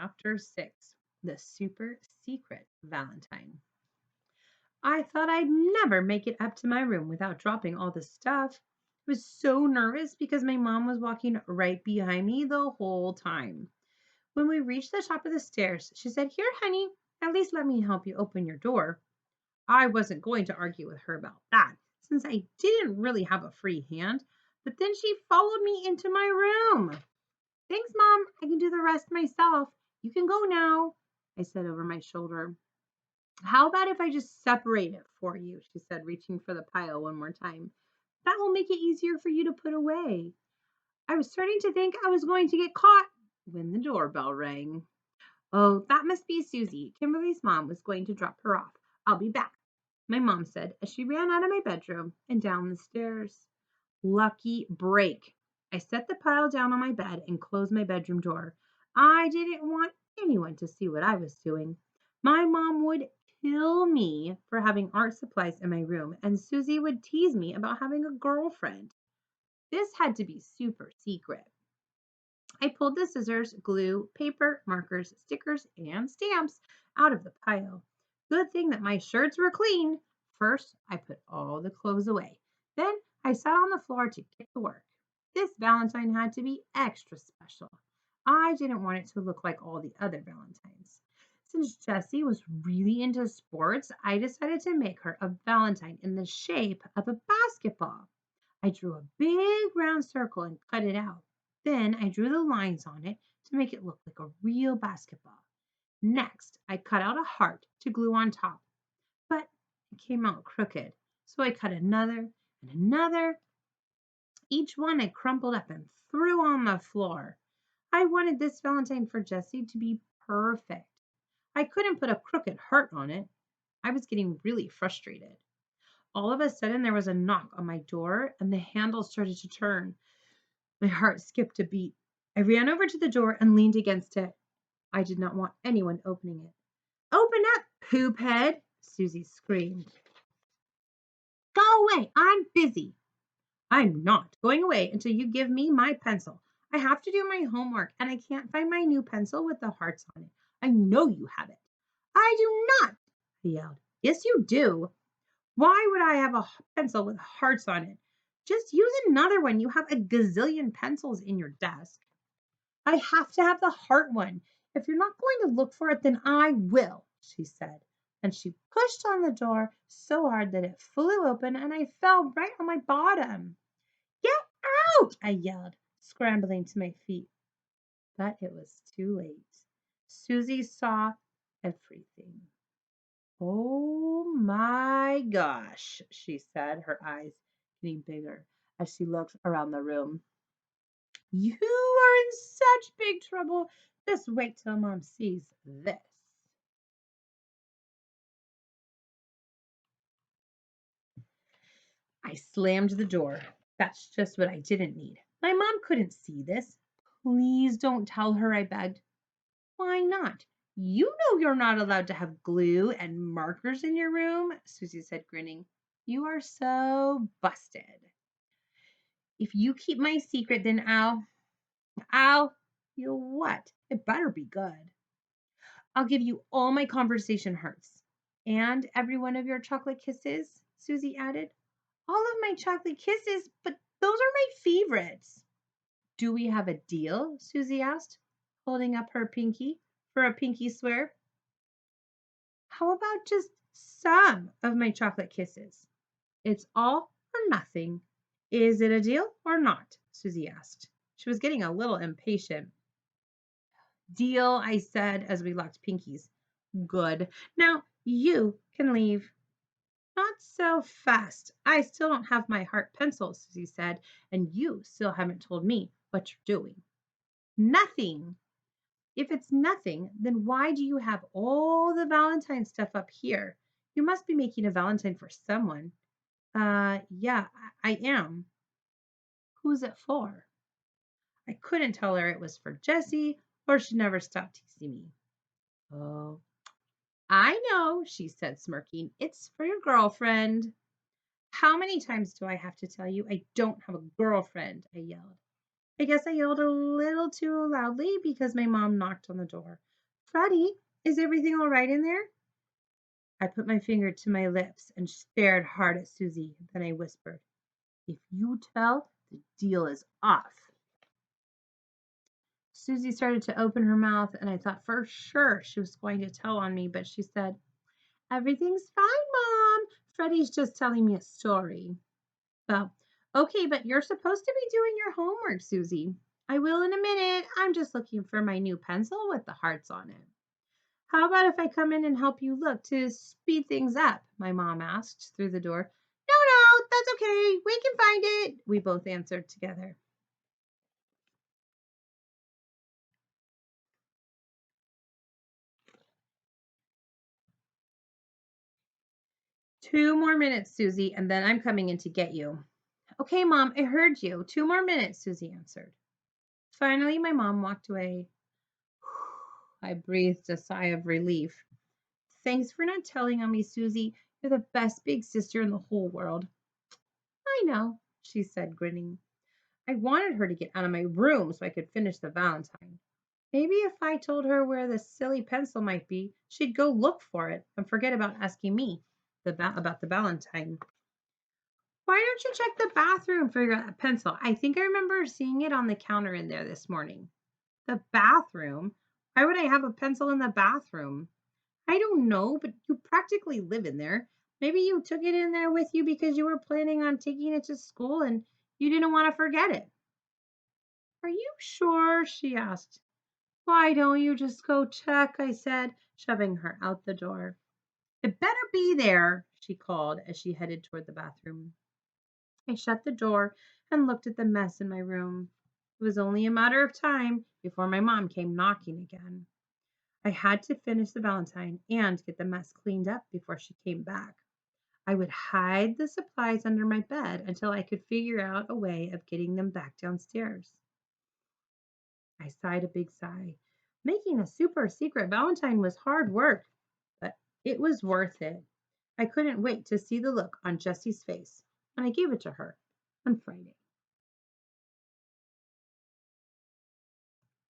Chapter 6, The Super Secret Valentine. I thought I'd never make it up to my room without dropping all the stuff. I was so nervous because my mom was walking right behind me the whole time. When we reached the top of the stairs, she said, "Here, honey, at least let me help you open your door." I wasn't going to argue with her about that, since I didn't really have a free hand, but then she followed me into my room. "Thanks, Mom. I can do the rest myself. You can go now," I said over my shoulder. "How about if I just separate it for you?" she said, reaching for the pile one more time. "That will make it easier for you to put away." I was starting to think I was going to get caught when the doorbell rang. "Oh, that must be Susie. Kimberly's mom was going to drop her off. I'll be back," my mom said as she ran out of my bedroom and down the stairs. Lucky break. I set the pile down on my bed and closed my bedroom door. I didn't want anyone to see what I was doing. My mom would kill me for having art supplies in my room, and Susie would tease me about having a girlfriend. This had to be super secret. I pulled the scissors, glue, paper, markers, stickers, and stamps out of the pile. Good thing that my shirts were clean. First, I put all the clothes away. Then I sat on the floor to get to work. This Valentine had to be extra special. I didn't want it to look like all the other Valentines. Since Jessie was really into sports, I decided to make her a Valentine in the shape of a basketball. I drew a big round circle and cut it out. Then I drew the lines on it to make it look like a real basketball. Next, I cut out a heart to glue on top, but it came out crooked. So I cut another and another. Each one I crumpled up and threw on the floor. I wanted this Valentine for Jessie to be perfect. I couldn't put a crooked heart on it. I was getting really frustrated. All of a sudden, there was a knock on my door and the handle started to turn. My heart skipped a beat. I ran over to the door and leaned against it. I did not want anyone opening it. "Open up, poop head!" Susie screamed. "Go away! I'm busy." "I'm not going away until you give me my pencil. I have to do my homework and I can't find my new pencil with the hearts on it. I know you have it." "I do not!" I yelled. "Yes, you do. Why would I have a pencil with hearts on it? Just use another one. You have a gazillion pencils in your desk." "I have to have the heart one. If you're not going to look for it, then I will," she said. And she pushed on the door so hard that it flew open and I fell right on my bottom. "Get out!" I yelled, scrambling to my feet. But it was too late. Susie saw everything. "Oh my gosh," she said, her eyes getting bigger as she looked around the room. "You are in such big trouble. Just wait till Mom sees this." I slammed the door. That's just what I didn't need. My mom couldn't see this. "Please don't tell her," I begged. "Why not? You know you're not allowed to have glue and markers in your room," Susie said, grinning. "You are so busted." "If you keep my secret, then you'll what? It better be good." "I'll give you all my conversation hearts." "And every one of your chocolate kisses," Susie added. "All of my chocolate kisses, but those are my favorites." "Do we have a deal?" Susie asked, holding up her pinky for a pinky swear. "How about just some of my chocolate kisses?" "It's all or nothing." "Is it a deal or not?" Susie asked. She was getting a little impatient. "Deal," I said as we locked pinkies. "Good. Now you can leave." "Not so fast. I still don't have my heart pencil," Susie said, "and you still haven't told me what you're doing." "Nothing." "If it's nothing, then why do you have all the Valentine stuff up here? You must be making a Valentine for someone." Yeah, I am." "Who's it for?" I couldn't tell her it was for Jessie or she'd never stop teasing me. "Oh, I know," she said, smirking. "It's for your girlfriend." "How many times do I have to tell you I don't have a girlfriend?" I yelled. I guess I yelled a little too loudly because my mom knocked on the door. Freddie, is everything all right in there? I put my finger to my lips and stared hard at Susie. Then I whispered, if you tell, the deal is off. Susie started to open her mouth, and I thought for sure she was going to tell on me, but she said, everything's fine, Mom. Freddie's just telling me a story. Well, okay, but you're supposed to be doing your homework, Susie. I will in a minute. I'm just looking for my new pencil with the hearts on it. How about if I come in and help you look to speed things up? My mom asked through the door. No, no, that's okay. We can find it, we both answered together. 2 more minutes, Susie, and then I'm coming in to get you. Okay, Mom, I heard you. 2 more minutes, Susie answered. Finally, my mom walked away. I breathed a sigh of relief. Thanks for not telling on me, Susie. You're the best big sister in the whole world. I know, she said, grinning. I wanted her to get out of my room so I could finish the Valentine. Maybe if I told her where the silly pencil might be, she'd go look for it and forget about asking me about the Valentine. Why don't you check the bathroom for your pencil? I think I remember seeing it on the counter in there this morning. The bathroom? Why would I have a pencil in the bathroom? I don't know, but you practically live in there. Maybe you took it in there with you because you were planning on taking it to school and you didn't want to forget it. Are you sure? She asked. Why don't you just go check? I said, shoving her out the door. It better be there, she called as she headed toward the bathroom. I shut the door and looked at the mess in my room. It was only a matter of time before my mom came knocking again. I had to finish the Valentine and get the mess cleaned up before she came back. I would hide the supplies under my bed until I could figure out a way of getting them back downstairs. I sighed a big sigh. Making a super secret Valentine was hard work, but it was worth it. I couldn't wait to see the look on Jessie's face when I gave it to her on Friday.